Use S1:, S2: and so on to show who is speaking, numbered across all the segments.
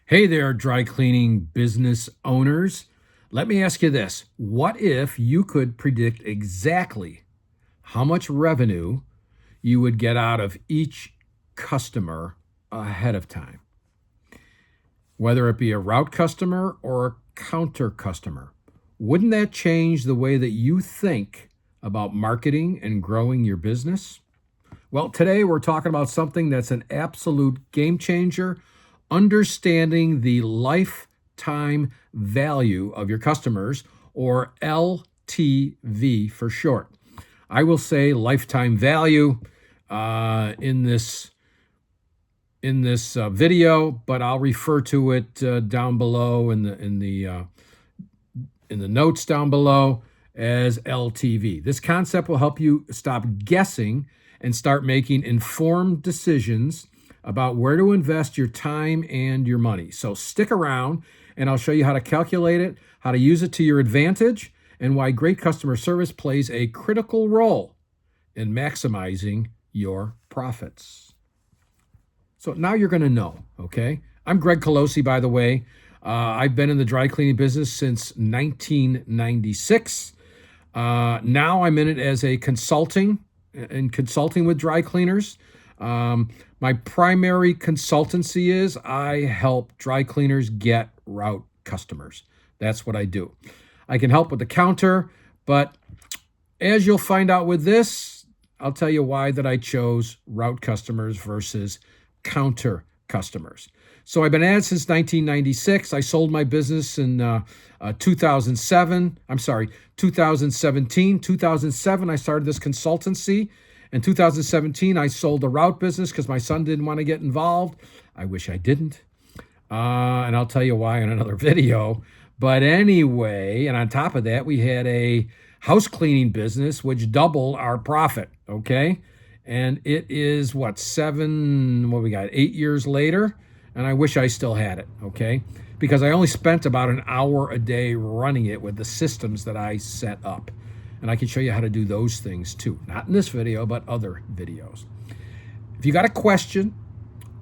S1: Hey there, dry cleaning business owners. Let me ask you this. What if you could predict exactly how much revenue you would get out of each customer ahead of time? Whether it be a route customer or a counter customer. Wouldn't that change the way that you think about marketing and growing your business? Well, today we're talking about something that's an absolute game changer, understanding the lifetime value of your customers, or LTV for short. I will say lifetime value in this video, but I'll refer to it down below in the notes down below as LTV. This concept will help you stop guessing and start making informed decisions about where to invest your time and your money. So stick around and I'll show you how to calculate it, how to use it to your advantage, and why great customer service plays a critical role in maximizing your profits. So now you're going to know, okay? I'm Greg Colosi, by the way. I've been in the dry cleaning business since 1996. Now I'm in it as a consulting with dry cleaners. My primary consultancy is I help dry cleaners get route customers. That's what I do. I can help with the counter, but as you'll find out with this, I'll tell you why that I chose route customers versus counter customers. So I've been at it since 1996. I sold my business in 2017. 2007, I started this consultancy. In 2017, I sold the route business because my son didn't want to get involved. I wish I didn't. And I'll tell you why in another video. But anyway, and on top of that, we had a house cleaning business, which doubled our profit, okay? And it is, 8 years later? And I wish I still had it, okay? Because I only spent about an hour a day running it with the systems that I set up. And I can show you how to do those things too. Not in this video, but other videos. If you got a question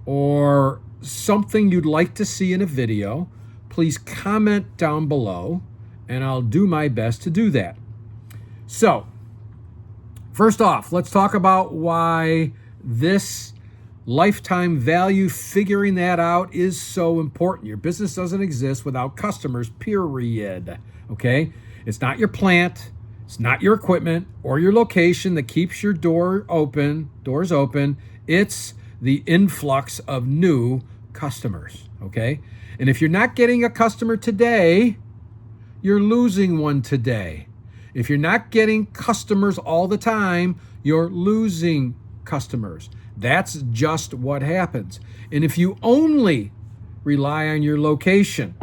S1: or something you'd like to see in a video, please comment down below and I'll do my best to do that. So, first off, let's talk about why this lifetime value, figuring that out, is so important. Your business doesn't exist without customers, period. Okay? It's not your plant, it's not your equipment or your location that keeps your doors open. It's the influx of new customers. Okay? And if you're not getting a customer today, you're losing one today. If you're not getting customers all the time, you're losing customers. That's just what happens. And if you only rely on your location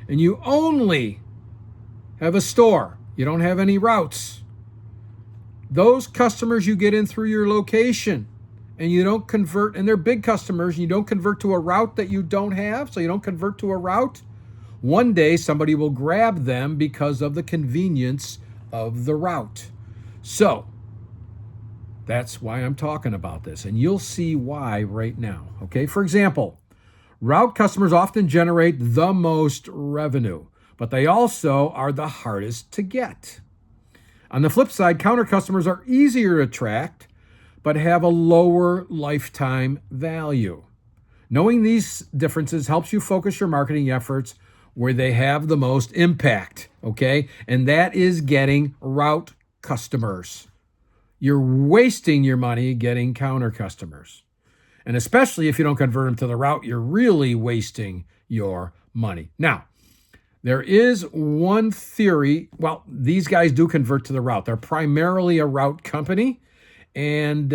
S1: and you only have a store, you don't have any routes, those customers you get in through your location and you don't convert, and they're big customers, and you don't convert to a route that you don't have, so you don't convert to a route, one day somebody will grab them because of the convenience of the route. So that's why I'm talking about this, and you'll see why right now. Okay, for example, route customers often generate the most revenue, but they also are the hardest to get. On the flip side, counter customers are easier to attract, but have a lower lifetime value. Knowing these differences helps you focus your marketing efforts where they have the most impact, okay? And that is getting route customers. You're wasting your money getting counter customers. And especially if you don't convert them to the route, you're really wasting your money. Now, there is one theory. Well, these guys do convert to the route. They're primarily a route company, and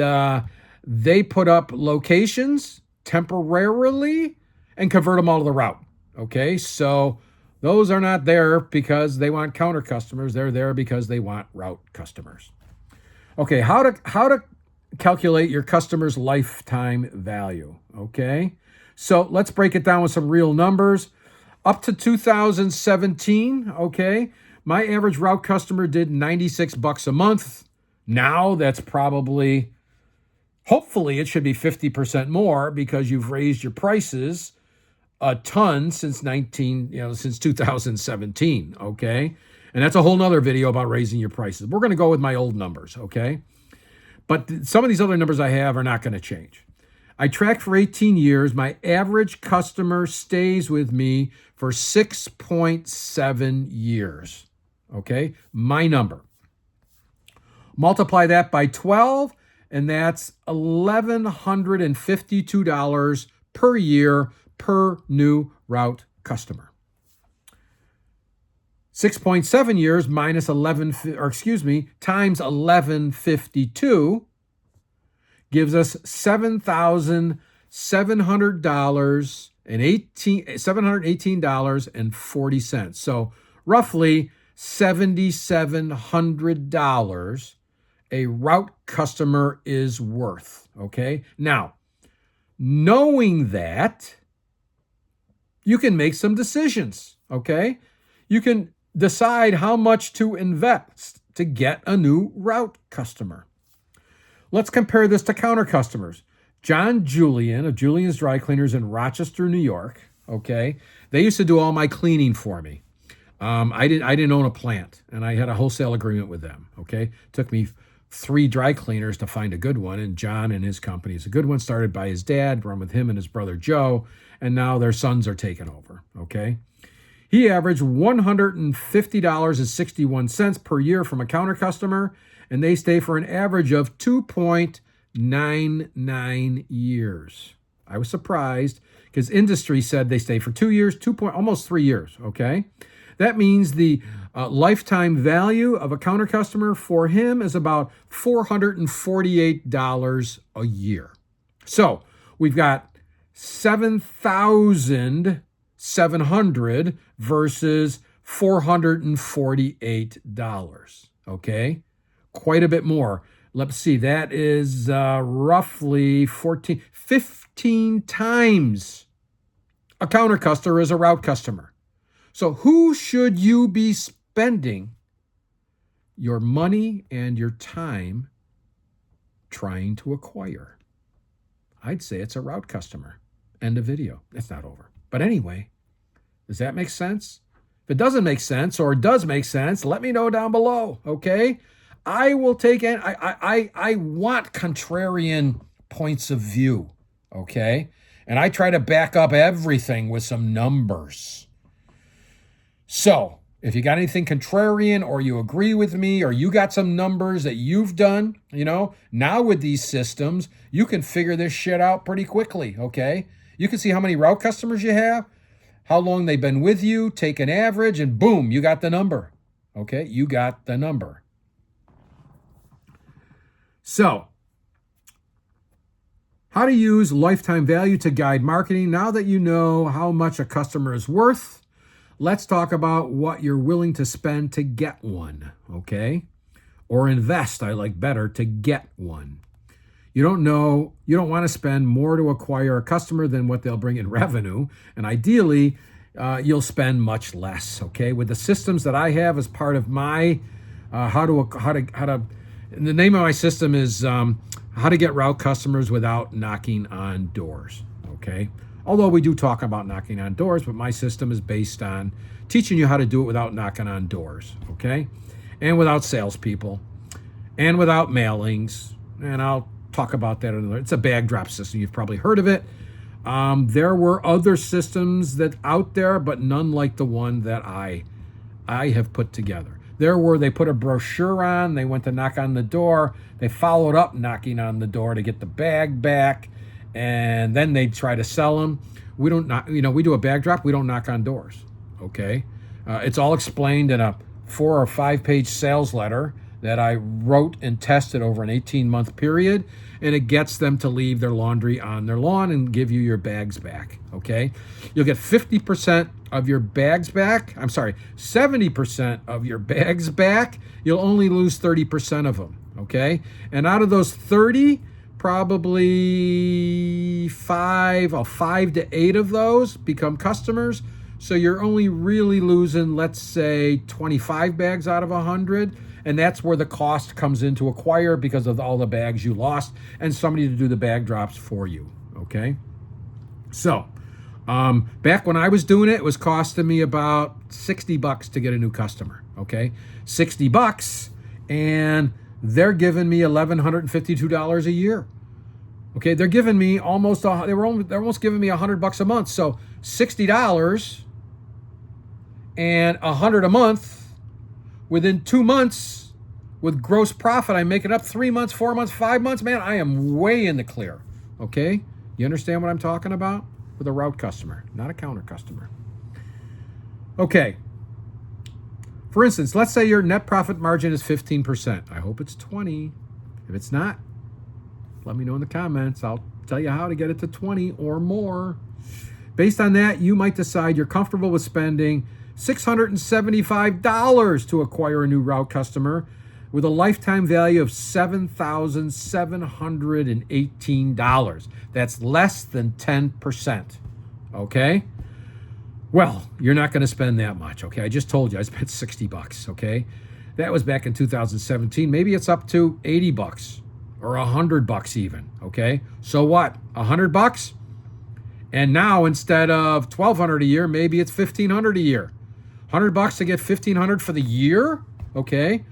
S1: they put up locations temporarily and convert them all to the route. Okay, so those are not there because they want counter customers. They're there because they want route customers. Okay, how to calculate your customer's lifetime value, okay? So let's break it down with some real numbers. Up to 2017, okay, my average route customer did $96 a month. Now that's probably, hopefully it should be 50% more because you've raised your prices a ton since 2017, okay? And that's a whole nother video about raising your prices. We're going to go with my old numbers, okay? But some of these other numbers I have are not going to change. I tracked for 18 years. My average customer stays with me for 6.7 years, okay? My number. Multiply that by 12, and that's $1,152 per year per new route customer. 6.7 years minus times 1152 gives us $718.40. So roughly $7,700 a route customer is worth. Okay. Now, knowing that, you can make some decisions. Okay. You can decide how much to invest to get a new route customer. Let's compare this to counter customers. John Julian of Julian's Dry Cleaners in Rochester, New York. Okay. They used to do all my cleaning for me. I didn't own a plant, and I had a wholesale agreement with them. Okay. Took me 3 dry cleaners to find a good one, and John and his company is a good one, started by his dad, run with him and his brother Joe, and now their sons are taking over. Okay. He averaged $150.61 per year from a counter customer, and they stay for an average of 2.99 years. I was surprised because industry said they stay for 2 years, almost 3 years, okay? That means the lifetime value of a counter customer for him is about $448 a year. So we've got $7,700 versus $448, okay? Quite a bit more. Let's see, that is roughly 15 times a counter customer is a route customer. So who should you be spending your money and your time trying to acquire? I'd say it's a route customer. End of video. It's not over. But anyway, does that make sense? If it doesn't make sense or it does make sense, let me know down below, okay? I will take it. I want contrarian points of view, okay? And I try to back up everything with some numbers. So if you got anything contrarian or you agree with me or you got some numbers that you've done, now with these systems, you can figure this shit out pretty quickly, okay? You can see how many route customers you have, how long they've been with you, take an average, and boom, you got the number, okay? You got the number. So, how to use lifetime value to guide marketing. Now that you know how much a customer is worth, let's talk about what you're willing to spend to get one, okay? Or invest, I like better, to get one. You don't want to spend more to acquire a customer than what they'll bring in revenue. And ideally, you'll spend much less, okay? With the systems that I have as part of my the name of my system is how to get route customers without knocking on doors, okay? Although we do talk about knocking on doors, but my system is based on teaching you how to do it without knocking on doors, okay? And without salespeople, and without mailings, and I'll talk about that another. It's a bag drop system. You've probably heard of it. There were other systems that out there, but none like the one that I have put together. They put a brochure on, they went to knock on the door, they followed up knocking on the door to get the bag back, and then they try to sell them. We do a bag drop, we don't knock on doors, okay? It's all explained in a 4 or 5 page sales letter that I wrote and tested over an 18-month period, and it gets them to leave their laundry on their lawn and give you your bags back, okay? You'll get 50% of your bags back. 70% of your bags back. You'll only lose 30% of them, okay? And out of those 30, probably 5 to 8 of those become customers. So you're only really losing, let's say, 25 bags out of 100. And that's where the cost comes in to acquire because of all the bags you lost and somebody to do the bag drops for you, okay? So Back when I was doing it, it was costing me about $60 to get a new customer. Okay, $60, and they're giving me $1,152 a year. Okay, they're giving me they're almost giving me $100 a month. So $60 and $100 a month. Within 2 months, with gross profit, I'm making up 3 months, 4 months, 5 months. Man, I am way in the clear. Okay, you understand what I'm talking about? With a route customer, not a counter customer. Okay. For instance, let's say your net profit margin is 15%. I hope it's 20. If it's not, let me know in the comments. I'll tell you how to get it to 20 or more. Based on that, you might decide you're comfortable with spending $675 to acquire a new route customer with a lifetime value of $7,718. That's less than 10%. Okay? Well, you're not going to spend that much. Okay? I just told you I spent $60. Okay? That was back in 2017. Maybe it's up to $80 or $100 even. Okay? So what? $100? And now instead of $1,200 a year, maybe it's $1,500 a year. $100 to get $1,500 for the year, okay?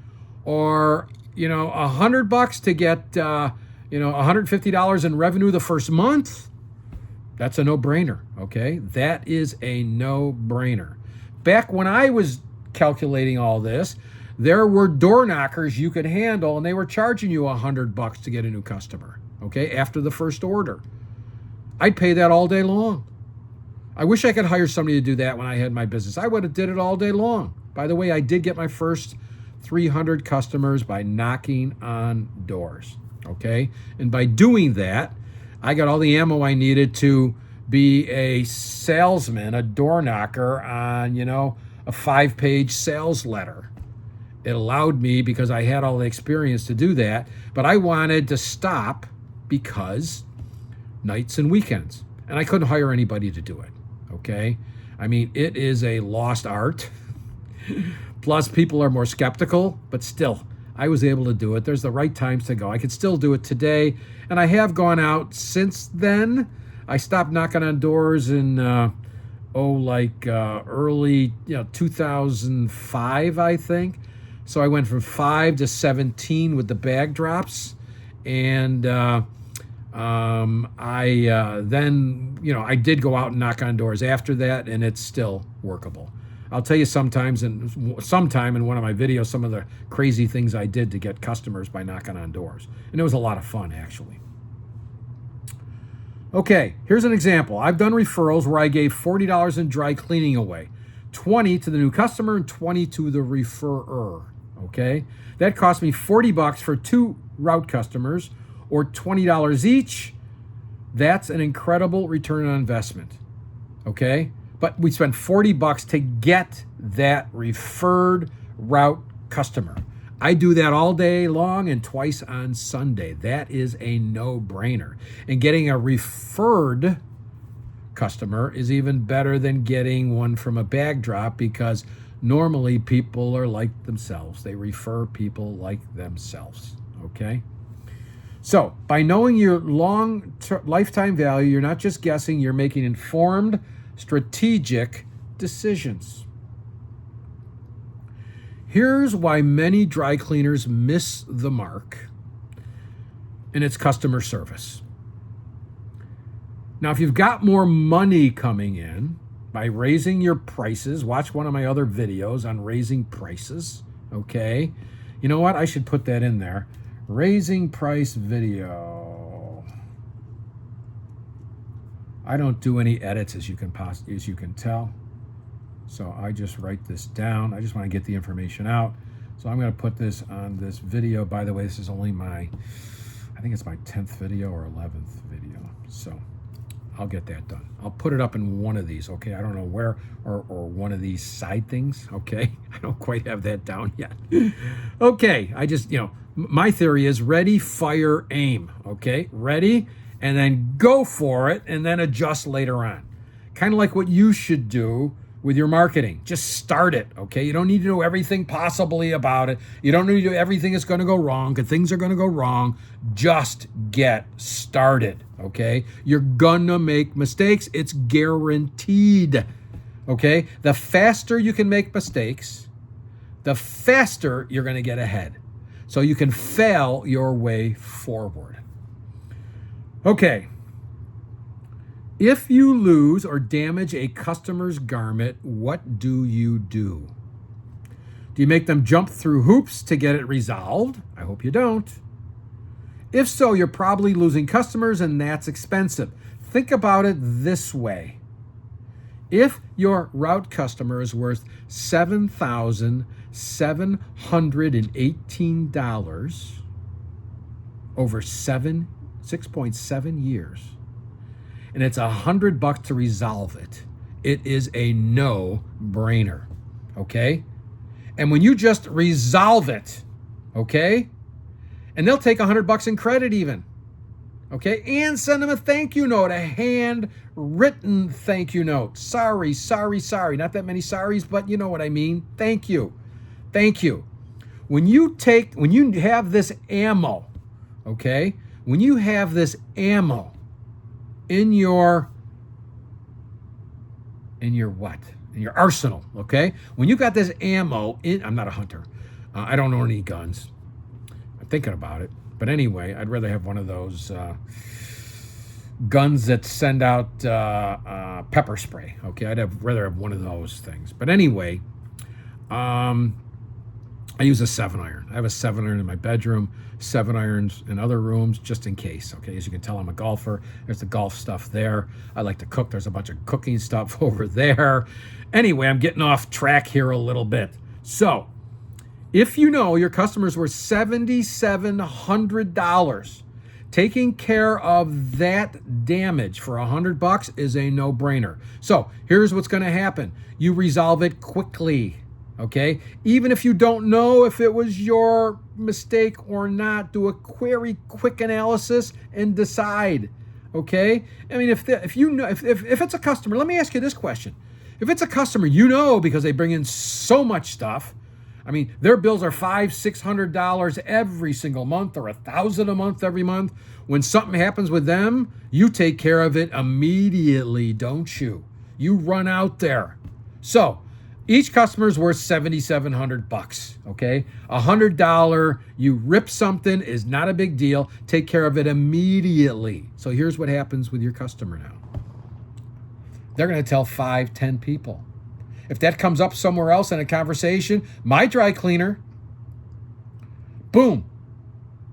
S1: Or, $100 to get, $150 in revenue the first month. That's a no-brainer, okay? That is a no-brainer. Back when I was calculating all this, there were door knockers you could handle, and they were charging you $100 to get a new customer, okay, after the first order. I'd pay that all day long. I wish I could hire somebody to do that when I had my business. I would have did it all day long. By the way, I did get my first 300 customers by knocking on doors, okay? And by doing that, I got all the ammo I needed to be a salesman, a door knocker on, a 5-page sales letter. It allowed me, because I had all the experience, to do that, but I wanted to stop because nights and weekends, and I couldn't hire anybody to do it. Okay? I mean, it is a lost art. Plus, people are more skeptical, but still, I was able to do it. There's the right times to go. I could still do it today, and I have gone out since then. I stopped knocking on doors in, early, 2005, I think. So I went from 5 to 17 with the bag drops, and I did go out and knock on doors after that, and it's still workable. I'll tell you sometime in one of my videos some of the crazy things I did to get customers by knocking on doors. And it was a lot of fun, actually. Okay, here's an example. I've done referrals where I gave $40 in dry cleaning away, $20 to the new customer and $20 to the referrer. Okay, that cost me $40 for 2 route customers, or $20 each. That's an incredible return on investment. Okay, but we spent $40 to get that referred route customer. I do that all day long and twice on Sunday. That is a no-brainer. And getting a referred customer is even better than getting one from a bag drop, because normally people are like themselves. They refer people like themselves, okay? So by knowing your lifetime value, you're not just guessing, you're making informed, strategic decisions. Here's why many dry cleaners miss the mark, and it's customer service. Now, if you've got more money coming in by raising your prices, watch one of my other videos on raising prices, okay? You know what? I should put that in there. Raising price video. I don't do any edits, as you can tell. So I just write this down. I just want to get the information out. So I'm going to put this on this video. By the way, this is only I think it's my 10th video or 11th video. So I'll get that done. I'll put it up in one of these, okay? I don't know where, or one of these side things, okay? I don't quite have that down yet. Okay, I just, my theory is ready, fire, aim, okay? Ready, and then go for it, and then adjust later on. Kind of like what you should do with your marketing. Just start it, okay? You don't need to know everything possibly about it. You don't need to know everything is going to go wrong, because things are going to go wrong. Just get started, okay? You're going to make mistakes. It's guaranteed, okay? The faster you can make mistakes, the faster you're going to get ahead. So you can fail your way forward. Okay. If you lose or damage a customer's garment, what do you do? Do you make them jump through hoops to get it resolved? I hope you don't. If so, you're probably losing customers, and that's expensive. Think about it this way. If your route customer is worth $7,718 over 6.7 years, and it's $100 to resolve it, it is a no-brainer, okay? And when you just resolve it, okay, and they'll take $100 in credit even, okay, and send them a thank you note, a handwritten thank you note. Sorry. Not that many sorries, but you know what I mean. Thank you. When you have this ammo, okay, when you have this ammo in your what? In your arsenal, okay? When you got this ammo in, I'm not a hunter. I don't own any guns. I'm thinking about it. But anyway, I'd rather have one of those guns that send out pepper spray, okay? Rather have one of those things. But anyway, I use a 7-iron. I have a 7-iron in my bedroom, 7-irons in other rooms, just in case, okay? As you can tell, I'm a golfer. There's the golf stuff there. I like to cook. There's a bunch of cooking stuff over there. Anyway, I'm getting off track here a little bit. So, if you know your customers were $7,700, taking care of that damage for $100 is a no-brainer. So, here's what's going to happen. You resolve it quickly. Okay, even if you don't know if it was your mistake or not, do a quick analysis and decide. Okay, I mean, if it's a customer, let me ask you this question: if it's a customer, you know, because they bring in so much stuff. I mean, their bills are $500-600 every single month, or $1,000 a month every month. When something happens with them, you take care of it immediately, don't you? You run out there. So each customer is worth $7,700, okay? $100, you rip something is not a big deal. Take care of it immediately. So here's what happens with your customer now. They're going to tell 5-10 people. If that comes up somewhere else in a conversation, my dry cleaner, boom,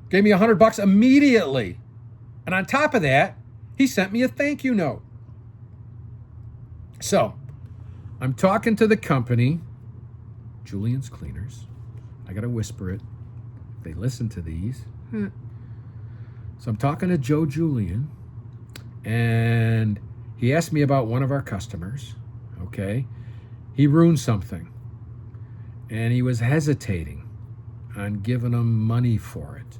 S1: gave me $100 immediately. And on top of that, he sent me a thank you note. So, I'm talking to the company, Julian's Cleaners. I got to whisper it. They listen to these. So I'm talking to Joe Julian, and he asked me about one of our customers, okay? He ruined something, and he was hesitating on giving him money for it.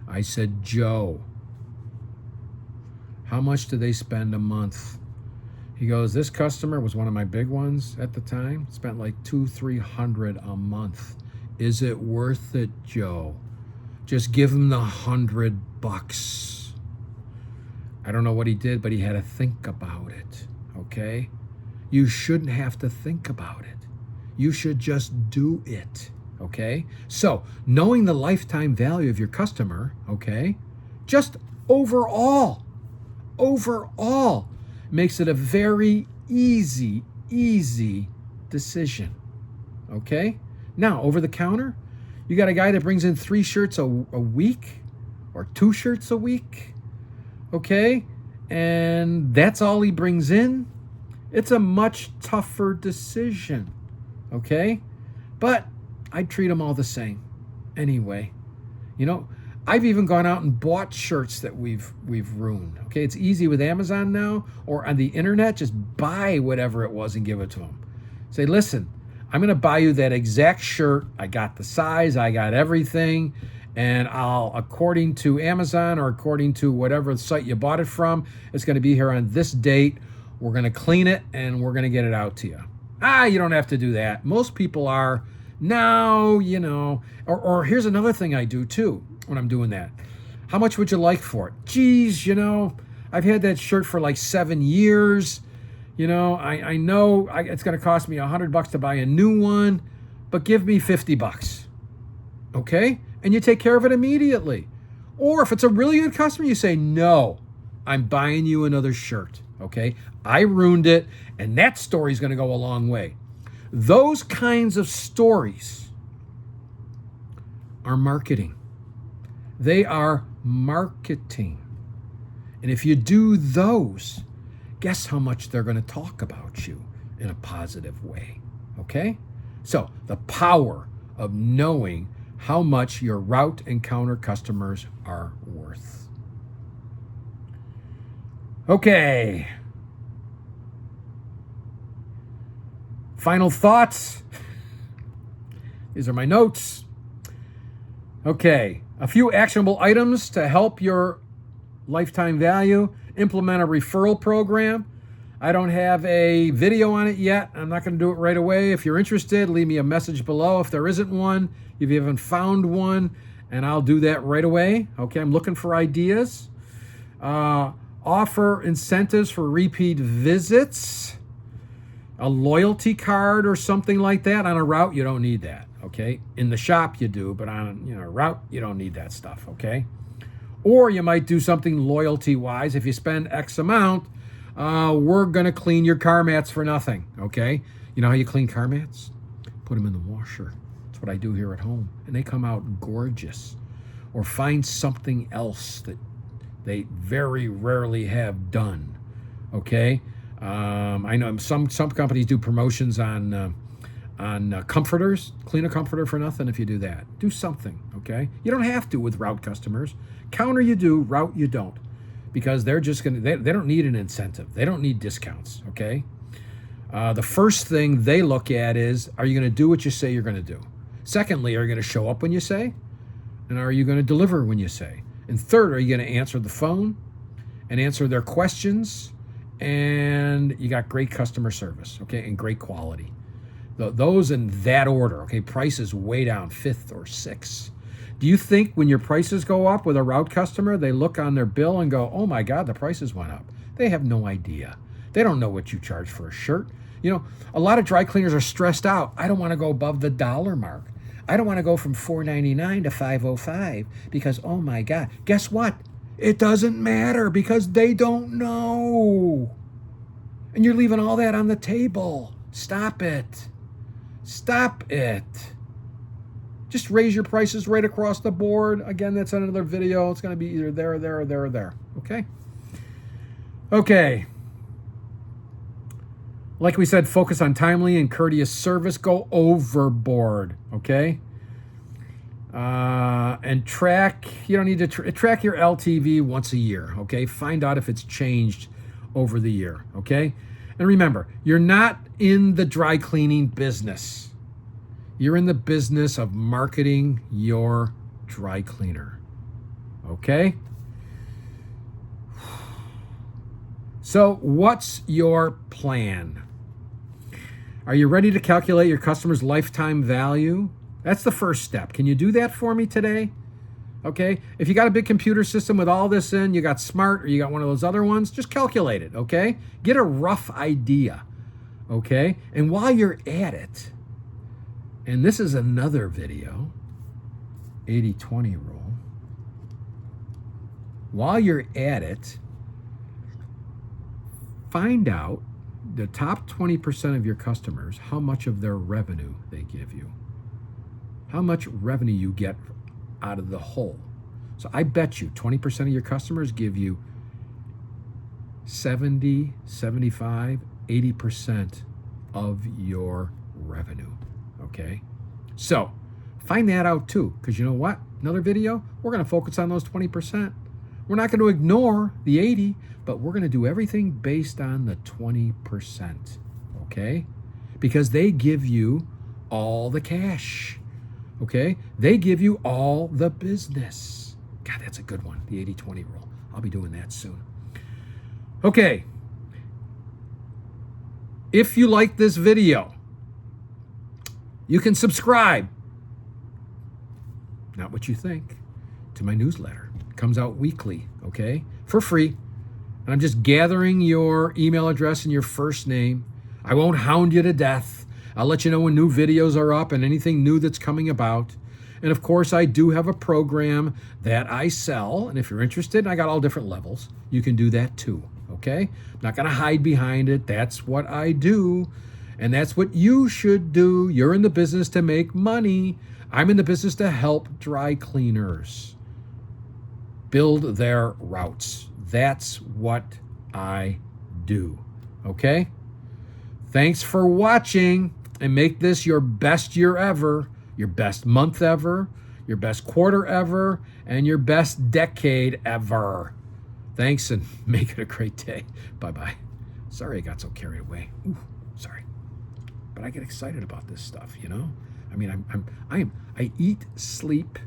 S1: I said, Joe, how much do they spend a month? He goes, this customer was one of my big ones at the time, spent like $200-300 a month. Is it worth it, Joe? Just give him the $100. I don't know what he did, but he had to think about it, okay? You shouldn't have to think about it. You should just do it, okay? So, knowing the lifetime value of your customer, okay, just overall, makes it a very easy decision, okay? Now, over the counter, you got a guy that brings in 3 shirts a week or 2 shirts a week, okay? And that's all he brings in. It's a much tougher decision, okay? But I treat them all the same anyway. You know, I've even gone out and bought shirts that we've ruined. Okay, it's easy with Amazon now or on the internet. Just buy whatever it was and give it to them. Say, listen, I'm going to buy you that exact shirt. I got the size, I got everything, and I'll, according to Amazon or according to whatever site you bought it from, it's going to be here on this date. We're going to clean it and we're going to get it out to you. You don't have to do that. Most people are now, or here's another thing I do too when I'm doing that. How much would you like for it? Geez, I've had that shirt for like 7 years. I know it's going to cost me $100 to buy a new one, but give me $50. Okay? And you take care of it immediately. Or if it's a really good customer, you say, no, I'm buying you another shirt. Okay? I ruined it, and that story's going to go a long way. Those kinds of stories are marketing. They are marketing. And if you do those, guess how much they're going to talk about you in a positive way. Okay? So the power of knowing how much your route and counter customers are worth. Okay. Final thoughts. These are my notes. Okay. A few actionable items to help your lifetime value. Implement a referral program. I don't have a video on it yet. I'm not going to do it right away. If you're interested, leave me a message below. If there isn't one, if you haven't found one, and I'll do that right away. Okay, I'm looking for ideas. Offer incentives for repeat visits. A loyalty card or something like that. On a route, you don't need that. Okay, in the shop you do, but on a route, you don't need that stuff. Okay, or you might do something loyalty-wise. If you spend X amount, we're going to clean your car mats for nothing, okay? You know how you clean car mats? Put them in the washer. That's what I do here at home. And they come out gorgeous. Or find something else that they very rarely have done, okay? I know some companies do promotions on comforters. Clean a comforter for nothing if you do that. Do something, okay? You don't have to with route customers. Counter you do, route you don't. Because they're just going to, they don't need an incentive. They don't need discounts, okay? The first thing they look at is, are you going to do what you say you're going to do? Secondly, are you going to show up when you say? And are you going to deliver when you say? And third, are you going to answer the phone and answer their questions? And you got great customer service, okay, and great quality. Those in that order, okay? Price is way down, 5th or 6th. Do you think when your prices go up with a route customer, they look on their bill and go, oh my God, the prices went up? They have no idea. They don't know what you charge for a shirt. A lot of dry cleaners are stressed out. I don't want to go above the dollar mark. I don't want to go from $4.99 to $5.05 because, oh my God, guess what? It doesn't matter because they don't know. And you're leaving all that on the table. Stop it. Stop it. Just raise your prices right across the board. Again, that's another video. It's going to be either there or there or there or there. Okay? Okay. Like we said, focus on timely and courteous service. Go overboard. Okay? And track. You don't need to track your LTV once a year. Okay? Find out if it's changed over the year. Okay? And remember, you're not in the dry cleaning business. You're in the business of marketing your dry cleaner. Okay? So, what's your plan? Are you ready to calculate your customer's lifetime value? That's the first step. Can you do that for me today? Okay? If you got a big computer system with all this in, you got Smart or you got one of those other ones, just calculate it, okay? Get a rough idea, okay? And while you're at it, and this is another video, 80-20 rule. While you're at it, find out the top 20% of your customers, how much of their revenue they give you. How much revenue you get out of the whole. So I bet you 20% of your customers give you 70, 75, 80% of your revenue. Okay, so find that out too, because you know what? Another video, we're going to focus on those 20%. We're not going to ignore the 80, but we're going to do everything based on the 20%. Okay, because they give you all the cash. Okay, they give you all the business. God, that's a good one, the 80-20 rule. I'll be doing that soon. Okay. If you like this video, you can subscribe. Not what you think. To my newsletter. It comes out weekly, okay? For free. And I'm just gathering your email address and your first name. I won't hound you to death. I'll let you know when new videos are up and anything new that's coming about. And of course, I do have a program that I sell. And if you're interested, I got all different levels. You can do that too, okay? I'm not going to hide behind it. That's what I do. And that's what you should do. You're in the business to make money. I'm in the business to help dry cleaners build their routes. That's what I do, okay? Thanks for watching, and make this your best year ever, your best month ever, your best quarter ever, and your best decade ever. Thanks, and make it a great day. Bye-bye. Sorry I got so carried away. Ooh, sorry. But I get excited about this stuff, you know? I mean, I eat, sleep,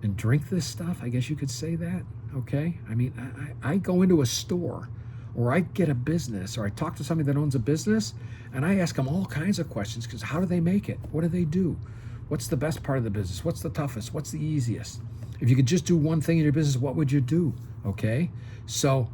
S1: and drink this stuff. I guess you could say that, okay? I mean, I go into a store, or I get a business, or I talk to somebody that owns a business, and I ask them all kinds of questions, because how do they make it? What do they do? What's the best part of the business? What's the toughest? What's the easiest? If you could just do one thing in your business, what would you do? Okay? So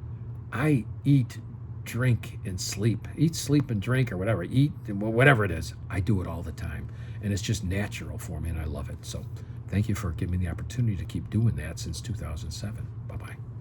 S1: I eat, drink, and sleep. Eat, sleep, and drink, or whatever. Eat, whatever it is. I do it all the time. And it's just natural for me, and I love it. So thank you for giving me the opportunity to keep doing that since 2007. Bye-bye.